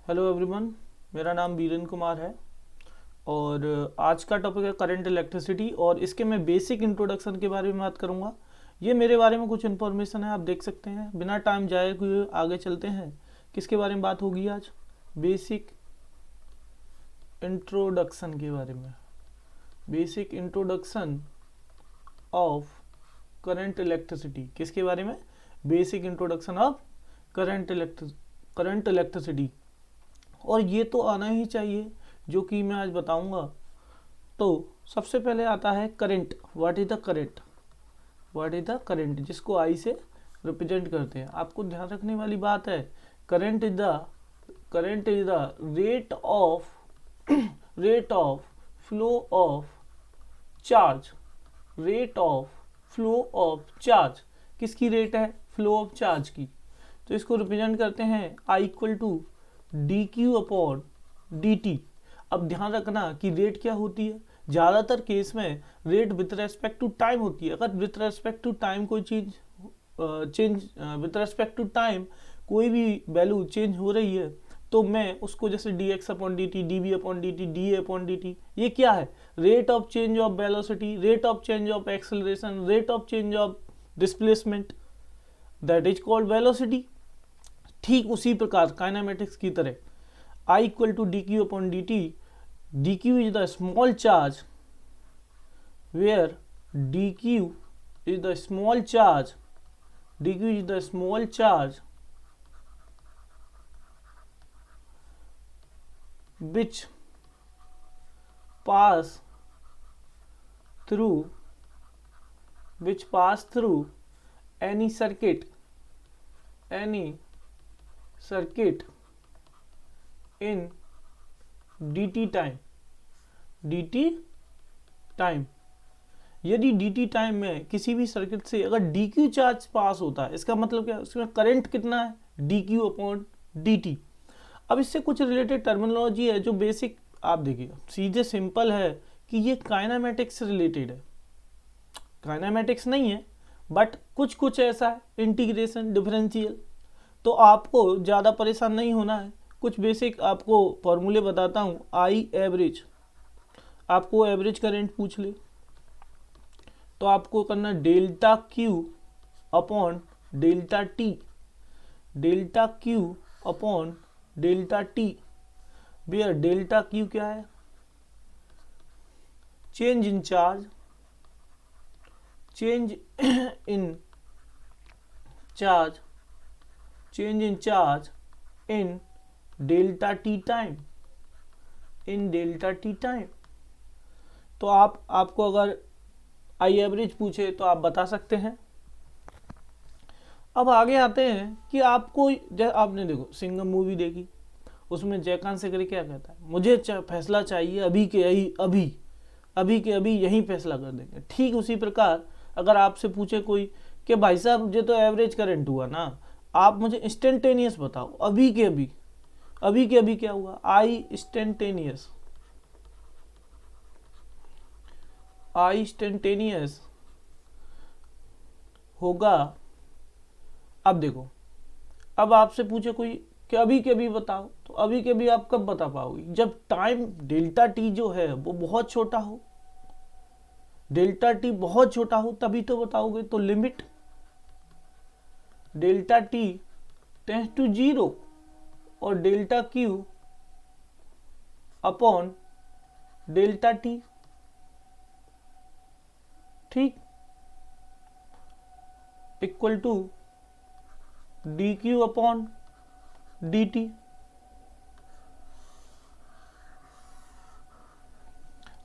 Hello everyone, मेरा नाम वीरेंद्र कुमार है और आज का टॉपिक है करंट इलेक्ट्रिसिटी और इसके मैं बेसिक इंट्रोडक्शन के बारे में बात करूंगा। ये मेरे बारे में कुछ इन्फॉर्मेशन है, आप देख सकते हैं। बिना टाइम जाए हुए आगे चलते हैं। किसके बारे में बात होगी आज? बेसिक इंट्रोडक्शन के बारे में। Basic introduction of current electricity. किसके बारे में? Basic introduction of current electricity. और ये तो आना ही चाहिए जो कि मैं आज बताऊंगा। तो सबसे पहले आता है current. What is the current? What is the current, जिसको आई से रिप्रेजेंट करते हैं। आपको ध्यान रखने वाली बात है, current is the rate of flow of charge. Rate of flow of charge किसकी रेट है? फ्लो ऑफ चार्ज की। तो इसको रिप्रेजेंट करते हैं I equal to D Q upon D T. अब ध्यान रखना कि रेट क्या होती है। ज़्यादातर केस में rate with respect to time होती है। अगर विथ रेस्पेक्ट टू टाइम कोई चीज विथ रेस्पेक्ट टू टाइम कोई भी वैल्यू चेंज हो रही है तो मैं उसको जैसे d x upon D t, d b upon D t, d a upon D t, ये क्या है? Rate of change of velocity, rate of change of acceleration, rate of change of displacement, that is called velocity. ठीक उसी प्रकार kinematics की तरह I equal to D Q upon D t. D q is the small charge where d q is the small charge, d q is the small charge which pass through any circuit in dt time. यदि dt time में किसी भी circuit से अगर dq charge पास होता है, इसका मतलब क्या? उसमें करंट कितना है? dq upon dt। अब इससे कुछ रिलेटेड टर्मिनोलॉजी है जो बेसिक आप देखिए, सीधे सिंपल है कि ये काइनेमेटिक्स से रिलेटेड है। काइनेमेटिक्स नहीं है बट कुछ कुछ ऐसा है, इंटीग्रेशन, डिफरेंशियल। तो आपको ज़्यादा परेशान नहीं होना है। कुछ बेसिक आपको फॉर्मूले बताता हूँ। आई एवरेज, आपको एवरेज करंट पूछ ले तो आपको करना delta Q upon delta t, delta Q upon delta T. Where delta q क्या है? Change in charge, change in charge, change in charge in delta t time, in delta t time. तो आपको अगर आई एवरेज पूछे तो आप बता सकते हैं। अब आगे आते हैं कि आपको, आपने देखो सिंघम मूवी देखी, उसमें जयकांत सेकरी क्या कहता है? मुझे फैसला चाहिए अभी के यही, अभी के अभी यही फैसला कर देंगे। ठीक उसी प्रकार अगर आपसे पूछे कोई कि भाई साहब मुझे तो एवरेज करंट हुआ ना, आप मुझे इंस्टेंटेनियस बताओ, अभी के अभी क्या हुआ? आई इंस्टेंटेनियस होगा। अब देखो, अब आपसे पूछे कोई कि अभी के अभी बताओ, तो अभी के अभी आप कब बता पाओगे? जब टाइम डेल्टा टी जो है वो बहुत छोटा हो, डेल्टा टी बहुत छोटा हो तभी तो बताओगे। तो limit delta T tends to zero और delta Q upon delta T. ठीक, equal to D Q upon D T.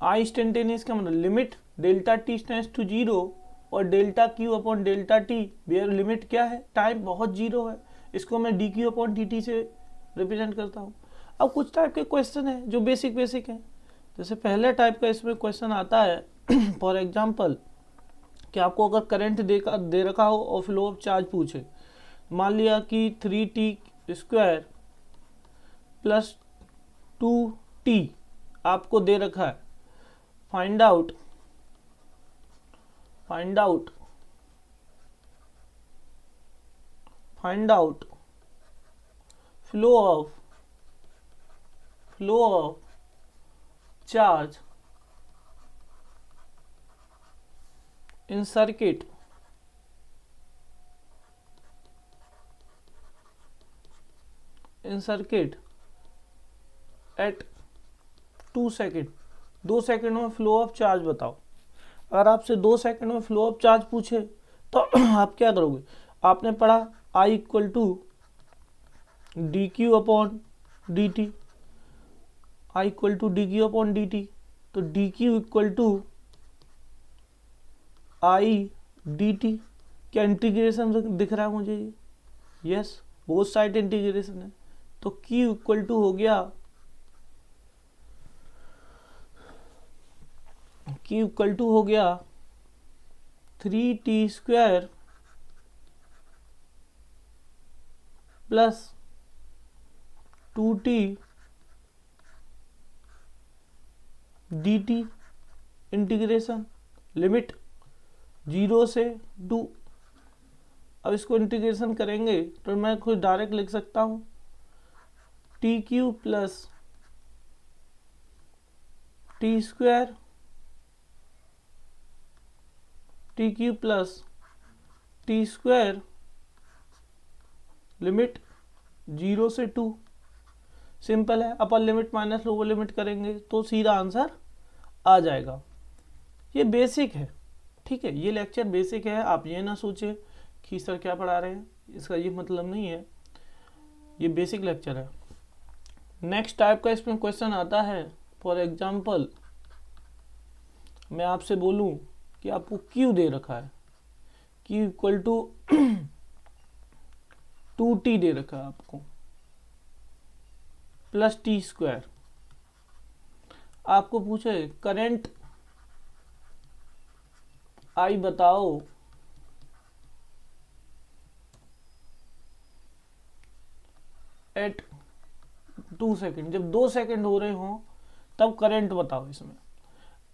I instantaneous का मतलब limit delta T tends to zero और delta Q upon delta T, where limit क्या है? Time बहुत zero है। इसको मैं D Q upon D T से रिप्रेजेंट करता हूँ। अब कुछ टाइप के क्वेश्चन है जो बेसिक है। जैसे पहले टाइप का इसमें क्वेश्चन आता है फॉर एग्जाम्पल कि आपको अगर करंट दे रखा हो और फ्लो ऑफ चार्ज पूछे, मान लिया कि 3t² प्लस 2t आपको दे रखा है। Find out flow of flow of charge in circuit eight 2 second. 2 second में फ्लो ऑफ चार्ज बताओ। अगर आपसे 2 सेकेंड में फ्लो ऑफ चार्ज पूछे तो आप क्या करोगे? आपने पढ़ा I equal to D Q upon D T, I equal to D Q upon D T, तो D Q equal to I D T. क्या इंटीग्रेशन दिख रहा है मुझे? ये यस, बोथ साइड इंटीग्रेशन है। तो Q इक्वल टू हो गया, Q इक्वल टू हो गया 3t square plus 2t dt integration limit 0 से 2। अब इसको इंटीग्रेशन करेंगे तो मैं खुद डायरेक्ट लिख सकता हूं T Q plus T square, T Q plus T square limit 0 से 2। सिंपल है, upper limit minus lower limit करेंगे तो सीधा आंसर आ जाएगा। ये बेसिक है, ठीक है, ये लेक्चर बेसिक है। आप ये ना सोचे कि सर क्या पढ़ा रहे हैं, इसका ये मतलब नहीं है, ये बेसिक लेक्चर है। नेक्स्ट टाइप का इसमें क्वेश्चन आता है, फॉर एग्जांपल मैं आपसे बोलूं कि आपको Q दे रखा है, Q इक्वल टू 2t दे रखा है आपको प्लस टी स्क्वायर। आपको पूछे करंट I बताओ एट 2 सेकेंड, जब 2 सेकेंड हो रहे हो तब करंट बताओ इसमें।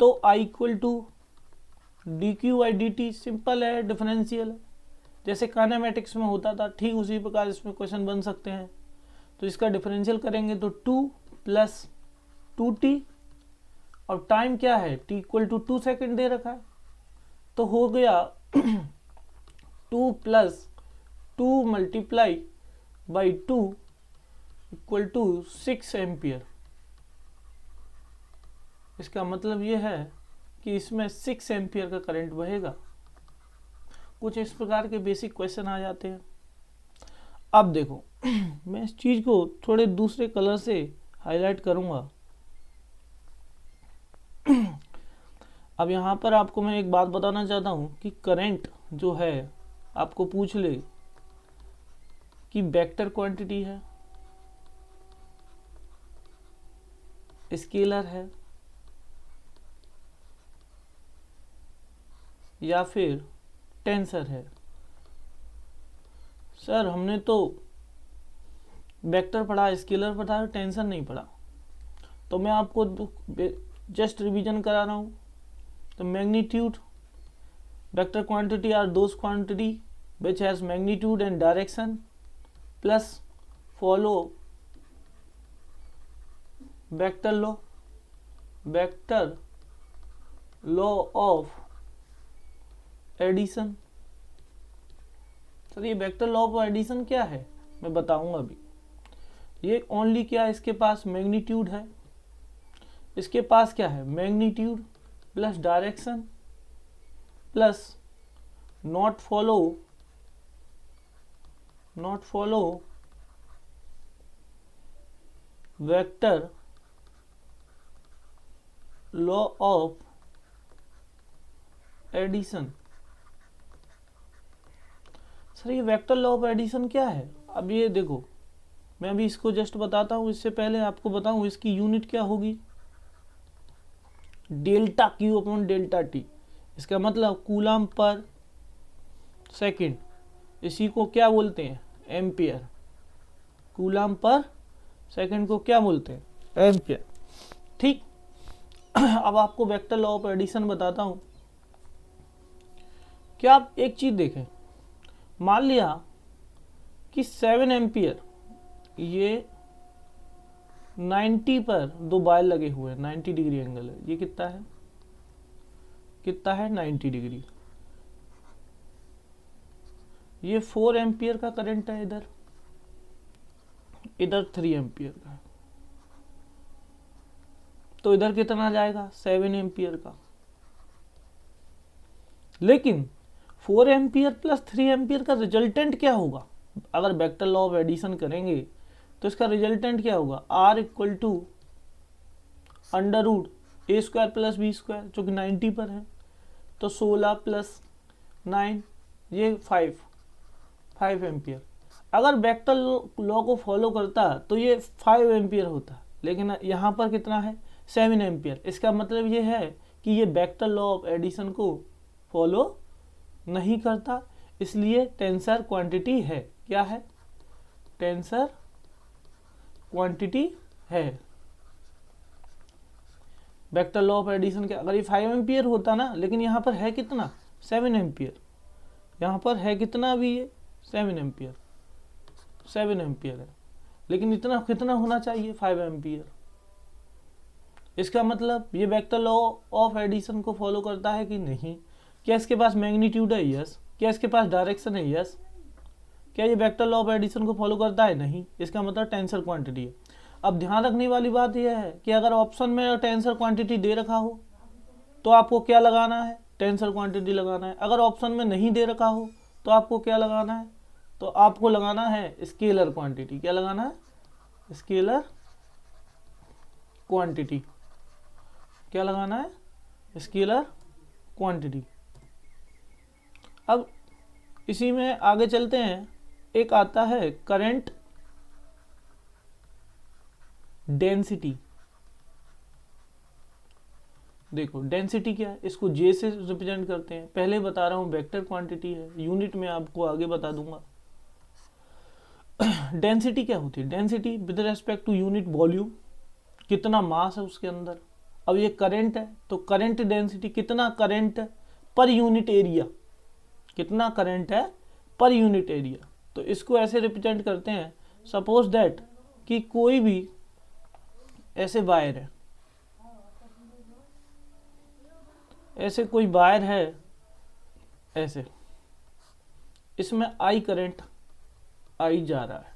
तो I equal to D q by D t, simple है, डिफरेंशियल है, जैसे काइनेमेटिक्स में होता था ठीक उसी प्रकार इसमें क्वेश्चन बन सकते हैं। तो इसका डिफरेंशियल करेंगे तो 2 प्लस 2t, और टाइम क्या है, t इक्वल टू 2 सेकेंड दे रखा है, तो हो गया 2 plus 2 multiply by 2 equal to 6 ampere. इसका मतलब ये है कि इसमें 6 एम्पियर का करंट बहेगा। कुछ इस प्रकार के बेसिक क्वेश्चन आ जाते हैं। अब देखो मैं इस चीज को थोड़े दूसरे कलर से हाईलाइट करूंगा। अब यहाँ पर आपको मैं एक बात बताना चाहता हूँ कि करंट जो है आपको पूछ ले कि वेक्टर क्वांटिटी है, स्केलर है, या फिर टेंसर है। सर हमने तो वेक्टर पढ़ा, स्केलर पढ़ा, टेंसर नहीं पढ़ा। तो मैं आपको जस्ट रिवीजन करा रहा हूँ। तो magnitude, vector quantity are those quantity which has magnitude and direction plus follow vector law of addition. Sir ये वेक्टर लॉ ऑफ एडिशन क्या है मैं बताऊंगा अभी। ये ओनली क्या है, इसके पास मैग्नीट्यूड है, इसके पास क्या है, magnitude plus direction plus not follow vector law of addition. Sir ये वेक्टर लॉ ऑफ एडिशन क्या है? अब ये देखो मैं अभी इसको जस्ट बताता हूँ, इससे पहले आपको बताऊँ इसकी यूनिट क्या होगी, delta Q upon delta T. इसका मतलब कूलम पर सेकंड, इसी को क्या बोलते हैं, एम्पियर। कूलम पर सेकंड को क्या बोलते हैं, एम्पियर। ठीक अब आपको वेक्टर लॉ ऑफ एडिशन बताता हूँ। क्या आप एक चीज देखें, मान लिया कि 7 एम्पियर ये 90 पर दो वायर लगे हुए हैं, 90 डिग्री एंगल है, ये कितना है, कितना है 90 डिग्री। ये 4 एम्पियर का करंट है, इधर 3 एम्पियर का है, तो इधर कितना जाएगा 7 एम्पियर का। लेकिन 4 एम्पियर प्लस 3 एम्पियर का रिजल्टेंट क्या होगा, अगर वेक्टर लॉ ऑफ एडिशन करेंगे तो इसका रिजल्टेंट क्या होगा, R equal to under root a square plus b square, जो कि 90 पर है, तो 16 प्लस 9 ये 5 एम्पियर। अगर वेक्टर लॉ को फॉलो करता तो ये 5 एम्पियर होता, लेकिन यहाँ पर कितना है 7 एम्पियर। इसका मतलब ये है कि ये वेक्टर लॉ ऑफ एडिशन को फॉलो नहीं करता, इसलिए टेंसर क्वांटिटी है। क्या है, टेंसर क्वांटिटी है। वेक्टर लॉ ऑफ एडिशन के अगर ये 5 एम्पियर होता ना, लेकिन यहाँ पर है कितना 7 एम्पियर, यहाँ पर है कितना भी ये 7 एम्पियर है, लेकिन इतना कितना होना चाहिए 5 एम्पियर। इसका मतलब ये वेक्टर लॉ ऑफ एडिशन को फॉलो करता है कि नहीं। क्या इसके पास मैग्नीट्यूड है, यस। क्या इसके पास डायरेक्शन है, यस। क्या ये वेक्टर लॉ ऑफ एडिशन को फॉलो करता है, नहीं। इसका मतलब टेंसर क्वांटिटी है। अब ध्यान रखने वाली बात यह है कि अगर ऑप्शन में टेंसर क्वांटिटी दे रखा हो तो आपको क्या लगाना है, टेंसर क्वांटिटी लगाना है। अगर ऑप्शन में नहीं दे रखा हो तो आपको क्या लगाना है, तो आपको लगाना है स्केलर क्वांटिटी। क्या लगाना है, स्केलर क्वांटिटी। क्या लगाना है, स्केलर क्वांटिटी। अब इसी में आगे चलते हैं। एक आता है करंट डेंसिटी। देखो डेंसिटी क्या है, इसको जे से रिप्रेजेंट करते हैं। पहले बता रहा हूं वेक्टर क्वांटिटी है, यूनिट में आपको आगे बता दूंगा। डेंसिटी क्या होती है, density with respect to unit volume, कितना मास है उसके अंदर। अब ये करंट है तो करंट डेंसिटी, कितना करंट पर यूनिट एरिया, कितना करंट है पर यूनिट एरिया। तो इसको ऐसे रिप्रेजेंट करते हैं, सपोज दैट कि कोई भी ऐसे वायर है, ऐसे कोई वायर है ऐसे, इसमें आई करंट आई जा रहा है,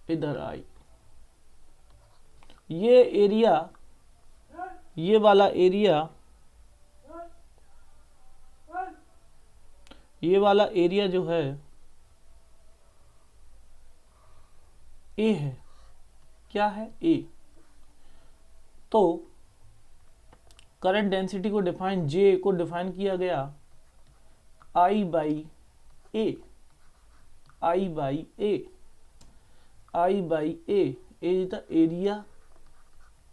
इधर आई, ये एरिया, ये वाला एरिया, ये वाला एरिया जो है ए है। क्या है, ए। तो करंट डेंसिटी को डिफाइन, जे को डिफाइन किया गया I by A, I by A, I by A is the area,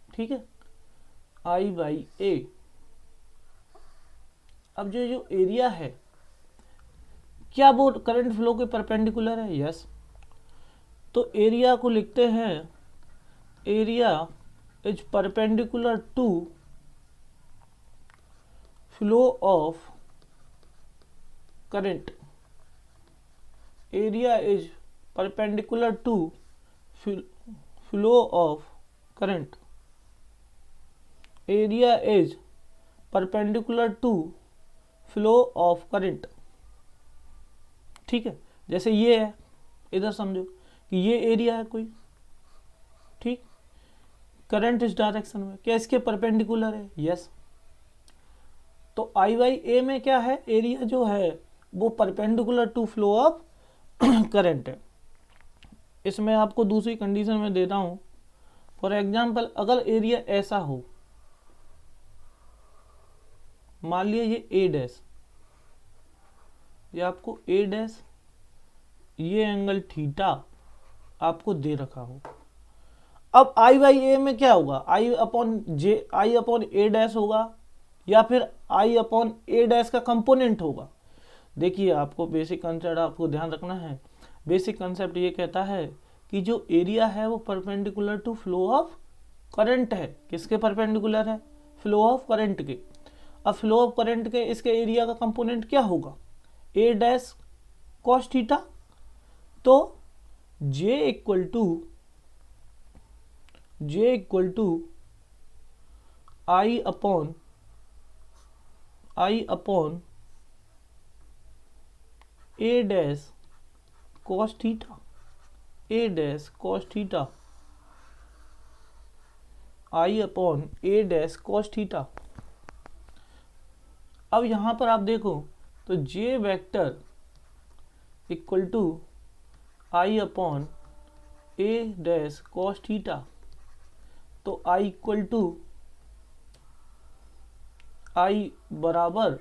ठीक है, आई बाई ए। अब जो एरिया है, क्या वो करंट फ्लो के परपेंडिकुलर है, यस। तो एरिया को लिखते हैं, area is perpendicular to flow of current, area is perpendicular to flow of current, area is perpendicular to flow of current, ठीक है। जैसे ये है, इधर समझो कि ये एरिया है कोई, ठीक, करंट इस डायरेक्शन में, क्या इसके परपेंडिकुलर है, यस। तो आई बाई ए में क्या है, एरिया जो है वो perpendicular to flow of current है। इसमें आपको दूसरी कंडीशन में देता हूं, फॉर एग्जांपल अगर एरिया ऐसा हो, मान लिया ये ए डैश, ये आपको ए डैश, ये एंगल थीटा आपको दे रखा हो। अब आई बाई ए में क्या होगा, आई upon J, I upon A dash होगा, या फिर आई अपॉन ए डैश का कंपोनेंट होगा। देखिए आपको बेसिक कंसेप्ट आपको ध्यान रखना है। बेसिक कंसेप्ट ये कहता है कि जो एरिया है वो perpendicular to flow of current है। किसके परपेंडिकुलर है, फ्लो ऑफ करंट के। अब फ्लो ऑफ करंट के इसके एरिया का कंपोनेंट क्या होगा, ए डैश कॉस थीटा। तो J equal to J equal to I upon A dash cos theta, A dash cos theta, I upon A dash cos theta. अब यहां पर आप देखो तो J vector equal to I upon A dash cos theta, तो I equal to I बराबर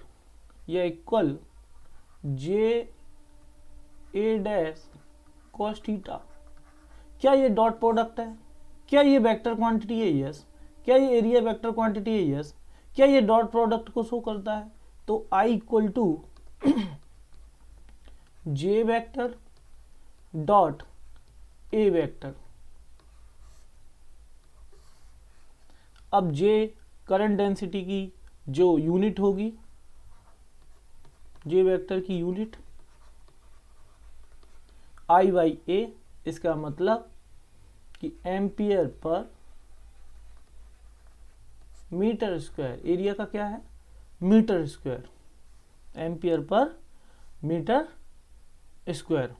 या equal J A dash cos theta. क्या ये डॉट प्रोडक्ट है? क्या ये वेक्टर क्वांटिटी है? यस। क्या ये एरिया वेक्टर क्वांटिटी है? यस। क्या ये डॉट प्रोडक्ट को शो करता है? तो I equal to J vector dot A vector. अब जे करंट डेंसिटी की जो यूनिट होगी, जे वेक्टर की यूनिट आई बाई ए, इसका मतलब कि ampere per metre square. Area का क्या है? Metre square, ampere per metre square.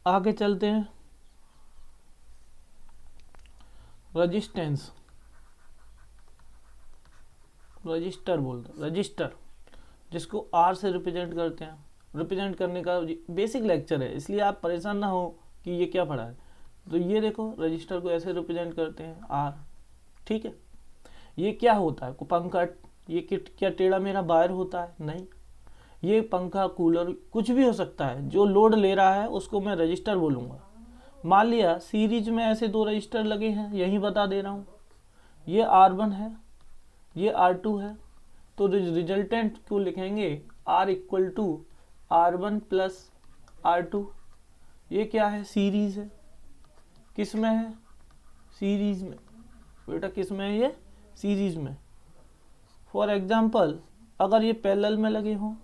आगे चलते हैं। रजिस्टेंस, रजिस्टर बोलते हैं, रजिस्टर जिसको आर से रिप्रेजेंट करते हैं। रिप्रेजेंट करने का बेसिक लेक्चर है, इसलिए आप परेशान ना हो कि ये क्या पढ़ा है। तो ये देखो रजिस्टर को ऐसे रिप्रेजेंट करते हैं आर, ठीक है। ये क्या होता है? पंखा, ये क्या टेढ़ा मेरा वायर होता है? नहीं। ये पंखा, कूलर, कुछ भी हो सकता है जो लोड ले रहा है उसको मैं रजिस्टर बोलूँगा। मान लिया सीरीज में ऐसे दो रजिस्टर लगे हैं, यही बता दे रहा हूँ। ये R1 है, ये R2 है, तो रिजल्टेंट को लिखेंगे R equal to R1 plus R2। ये क्या है? सीरीज है। किस में है? सीरीज में। बेटा किस में है? ये सीरीज में। फॉर एग्जाम्पल अगर ये पैरेलल में लगे हों,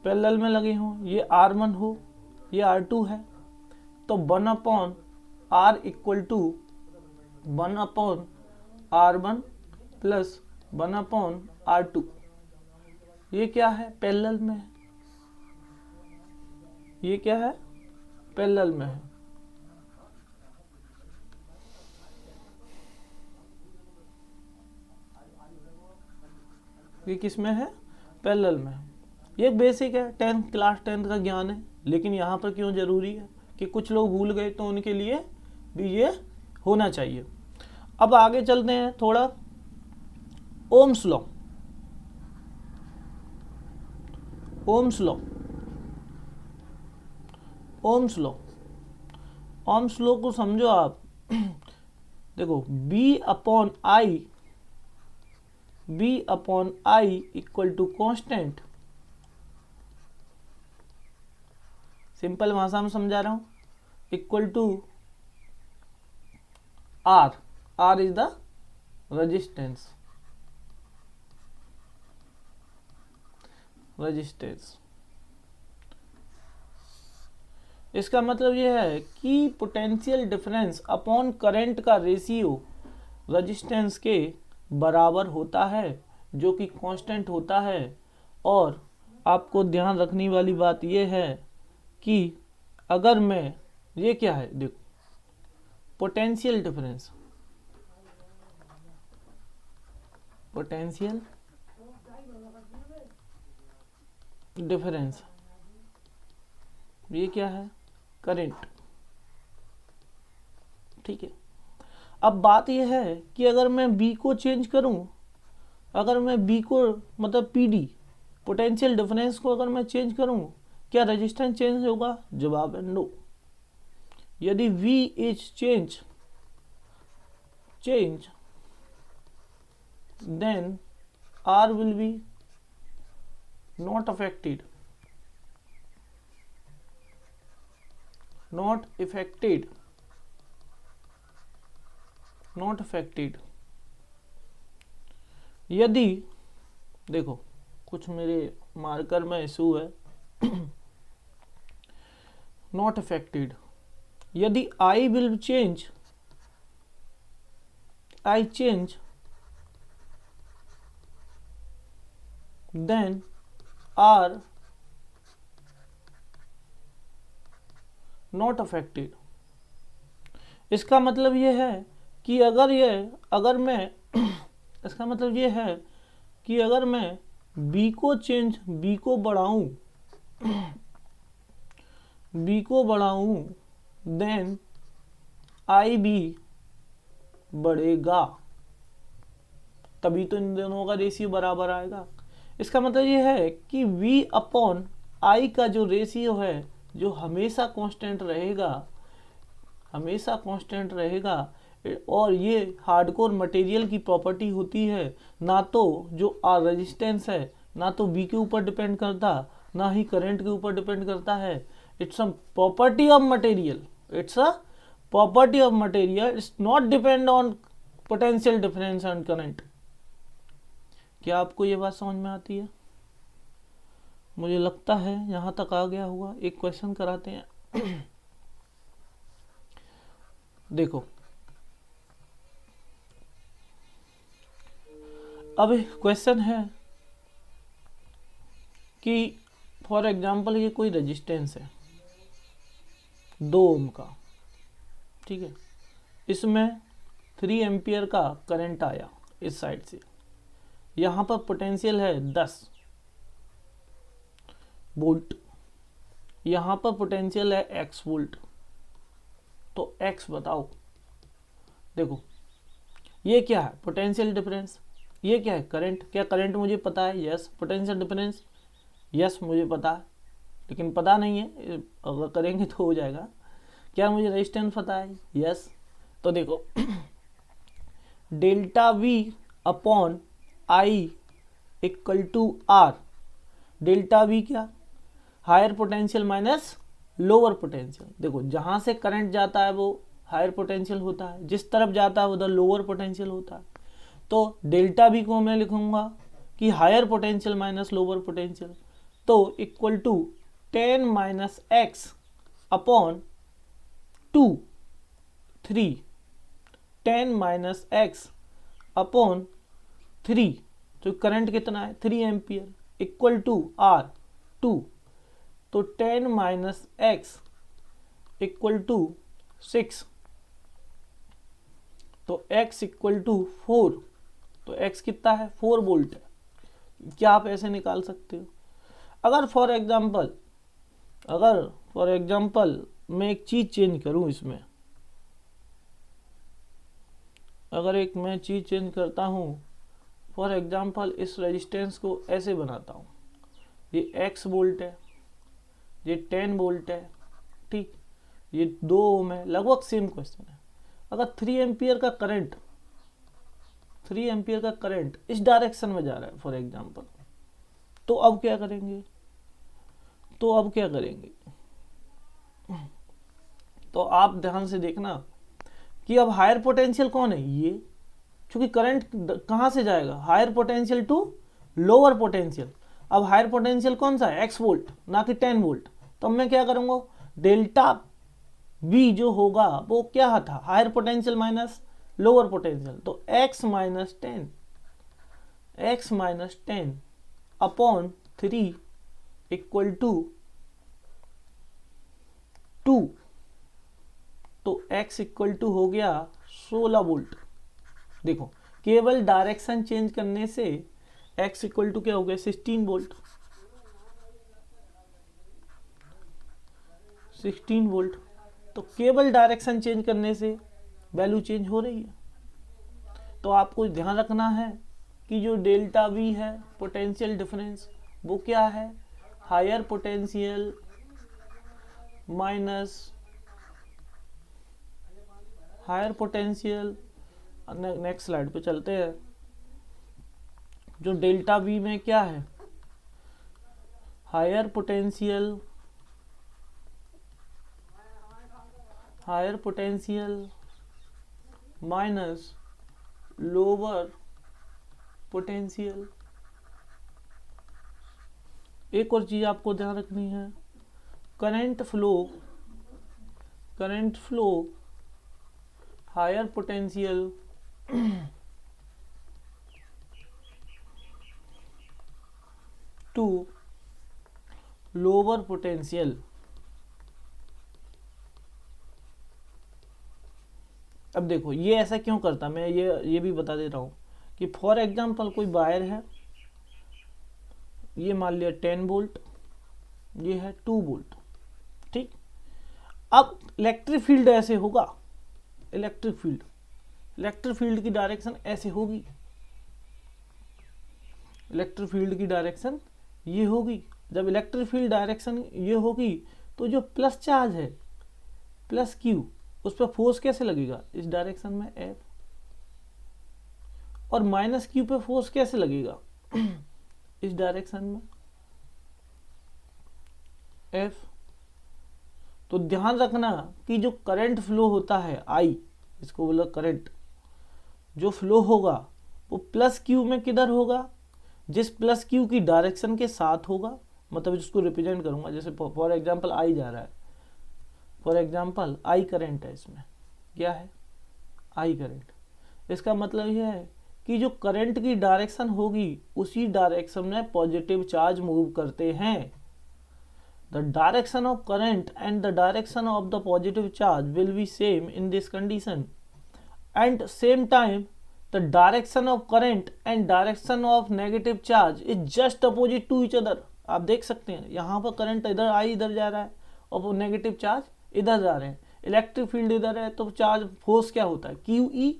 पैरेलल में लगे हों, ये R1 हो, ये R2 है, तो 1 upon R equal to 1 upon R1 plus 1 upon R2। ये क्या है? पैरेलल में है। ये क्या है? पैरेलल में है। ये किस में है? पैरेलल में है। ये बेसिक है, 10th क्लास 10th का ज्ञान है, लेकिन यहाँ पर क्यों जरूरी है कि कुछ लोग भूल गए, तो उनके लिए भी ये होना चाहिए। अब आगे चलते हैं थोड़ा। Ohm's law, Ohm's law, Ohm's law, Ohm's law को समझो आप। देखो V upon I equal to constant. Simple भाषा में समझा रहा हूं। Equal to R, R is the resistance, resistance. इसका मतलब यह है कि पोटेंशियल डिफरेंस अपॉन करंट का रेशियो रेजिस्टेंस के बराबर होता है, जो कि कांस्टेंट होता है। और आपको ध्यान रखने वाली बात यह है कि अगर मैं, ये क्या है देखो, पोटेंशियल डिफरेंस, पोटेंशियल डिफरेंस, ये क्या है? करंट, ठीक है। अब बात यह है कि अगर मैं B को चेंज करूं, अगर मैं B को मतलब PD पोटेंशियल डिफरेंस को अगर मैं चेंज करूं, क्या रेजिस्टेंस चेंज होगा? जवाब है नो। यदि V is change then R will be not affected, not affected, not affected। यदि देखो कुछ मेरे मार्कर में इशू है, नॉट अफेक्टेड। यदि I will change, I change, then are not affected। इसका मतलब ये है कि अगर मैं इसका मतलब ये है कि अगर मैं B को बढ़ाऊं देन I भी बढ़ेगा, तभी तो इन दोनों का रेशियो बराबर आएगा। इसका मतलब ये है कि V अपॉन I का जो रेशियो है, जो हमेशा कांस्टेंट रहेगा, और ये हार्डकोर मटेरियल की प्रॉपर्टी होती है। ना तो जो रेजिस्टेंस है, ना तो V के ऊपर डिपेंड करता, ना ही करंट के ऊपर डिपेंड करता है। It's a property of material, it's not depend on potential difference and current. क्या आपको ये बात समझ में आती है? मुझे लगता है यहां तक आ गया होगा। एक क्वेश्चन कराते हैं। देखो, अब क्वेश्चन है कि फॉर एग्जांपल ये कोई रेजिस्टेंस है 2 ओम का, ठीक है। इसमें 3 एम्पियर का करंट आया इस साइड से। यहाँ पर पोटेंशियल है 10 वोल्ट, यहाँ पर पोटेंशियल है x वोल्ट। तो x बताओ। देखो, ये क्या है? Potential difference. ये क्या है? करंट। क्या करंट मुझे पता है? यस। पोटेंशियल डिफरेंस, यस मुझे पता है, लेकिन पता नहीं है, अगर करेंगे तो हो जाएगा। क्या मुझे रेजिस्टेंस पता है? यस। तो देखो, delta V upon I equal to R। Delta V क्या? Higher potential minus lower potential. देखो, जहां से करंट जाता है वो हायर पोटेंशियल होता है, जिस तरफ जाता है उधर लोअर पोटेंशियल होता है। तो डेल्टा V को मैं लिखूंगा कि higher potential minus lower potential, तो equal to 10 minus X upon 2 3, 10 minus X upon 3, तो करंट कितना है? 3 एम्पियर, इक्वल टू R 2, तो 10 माइनस एक्स इक्वल टू 6, तो x इक्वल टू 4, तो x कितना है? 4 वोल्ट है। क्या आप ऐसे निकाल सकते हो? अगर फॉर एग्जांपल मैं एक चीज चेंज करूं इसमें, अगर एक मैं चीज चेंज करता हूं, फॉर एग्जांपल इस रेजिस्टेंस को ऐसे बनाता हूं, ये x वोल्ट है, ये 10 वोल्ट है, ठीक, ये 2 ओम है। लगभग सेम क्वेश्चन है। अगर 3 एम्पियर का करंट इस डायरेक्शन में जा रहा है फॉर एग्जांपल, तो अब क्या करेंगे? तो आप ध्यान से देखना कि अब हायर पोटेंशियल कौन है? ये, क्योंकि करंट कहां से जाएगा? Higher potential to lower potential. अब हायर पोटेंशियल कौन सा है? x वोल्ट, ना कि 10 वोल्ट। तो मैं क्या करूंगा? डेल्टा V जो होगा वो क्या था? Higher potential minus lower potential. तो x minus 10 upon 3 equal to 2, तो x इक्वल टू हो गया 16 वोल्ट। देखो, केवल डायरेक्शन चेंज करने से x इक्वल टू क्या हो गया? 16 वोल्ट। 16 वोल्ट, तो केवल डायरेक्शन चेंज करने से वैल्यू चेंज हो रही है। तो आपको ध्यान रखना है कि जो डेल्टा V है, पोटेंशियल डिफरेंस, वो क्या है? Higher potential minus higher potential. Next slide पे चलते हैं। जो डेल्टा V में क्या है? Higher potential minus lower potential. एक और चीज आपको ध्यान रखनी है, current flow higher potential to lower potential. अब देखो ये ऐसा क्यों करता, मैं ये भी बता दे रहा हूं कि फॉर एग्जांपल कोई वायर है, ये मान लिया 10 वोल्ट, ये है 2 वोल्ट, ठीक। अब इलेक्ट्रिक फील्ड ऐसे होगा, इलेक्ट्रिक फील्ड की डायरेक्शन ऐसे होगी, इलेक्ट्रिक फील्ड की डायरेक्शन ये होगी। जब इलेक्ट्रिक फील्ड डायरेक्शन ये होगी तो जो प्लस चार्ज है, प्लस क्यू, उस पर फोर्स कैसे लगेगा, इस डायरेक्शन में एफ, और माइनस क्यू पे फोर्स कैसे लगेगा इस डायरेक्शन में एफ। तो ध्यान रखना कि जो करंट फ्लो होता है आई, इसको बोला करंट, जो फ्लो होगा वो प्लस क्यू में किधर होगा, जिस प्लस क्यू की डायरेक्शन के साथ होगा, मतलब जिसको रिप्रेजेंट करूंगा, जैसे फॉर एग्जांपल आई जा रहा है, फॉर एग्जांपल आई करंट है, इसमें क्या है आई करंट। इसका मतलब यह है कि जो करंट की डायरेक्शन होगी उसी डायरेक्शन में पॉजिटिव चार्ज मूव करते हैं। The direction of current and the direction of the positive charge will be same in this condition, and same time the direction of current and direction of negative charge is just opposite to each other। आप देख सकते हैं यहाँ पर current इधर आई इधर जा रहा है और नेगेटिव चार्ज इधर जा रहे हैं, इलेक्ट्रिक फील्ड इधर है, तो चार्ज फोर्स क्या होता है क्यू ई।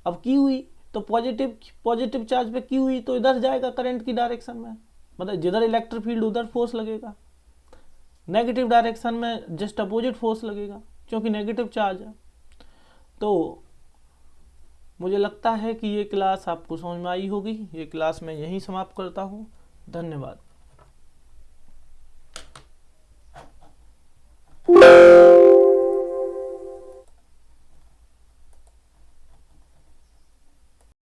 अब क्यू ई तो पॉजिटिव चार्ज पे क्यू ई तो इधर जाएगा करंट की डायरेक्शन में, मतलब जिधर इलेक्ट्रिक फील्ड उधर फोर्स लगेगा, नेगेटिव डायरेक्शन में जस्ट अपोजिट फोर्स लगेगा क्योंकि नेगेटिव चार्ज है। तो मुझे लगता है कि ये क्लास आपको समझ में आई होगी। ये क्लास मैं यहीं समाप्त करता हूँ। धन्यवाद।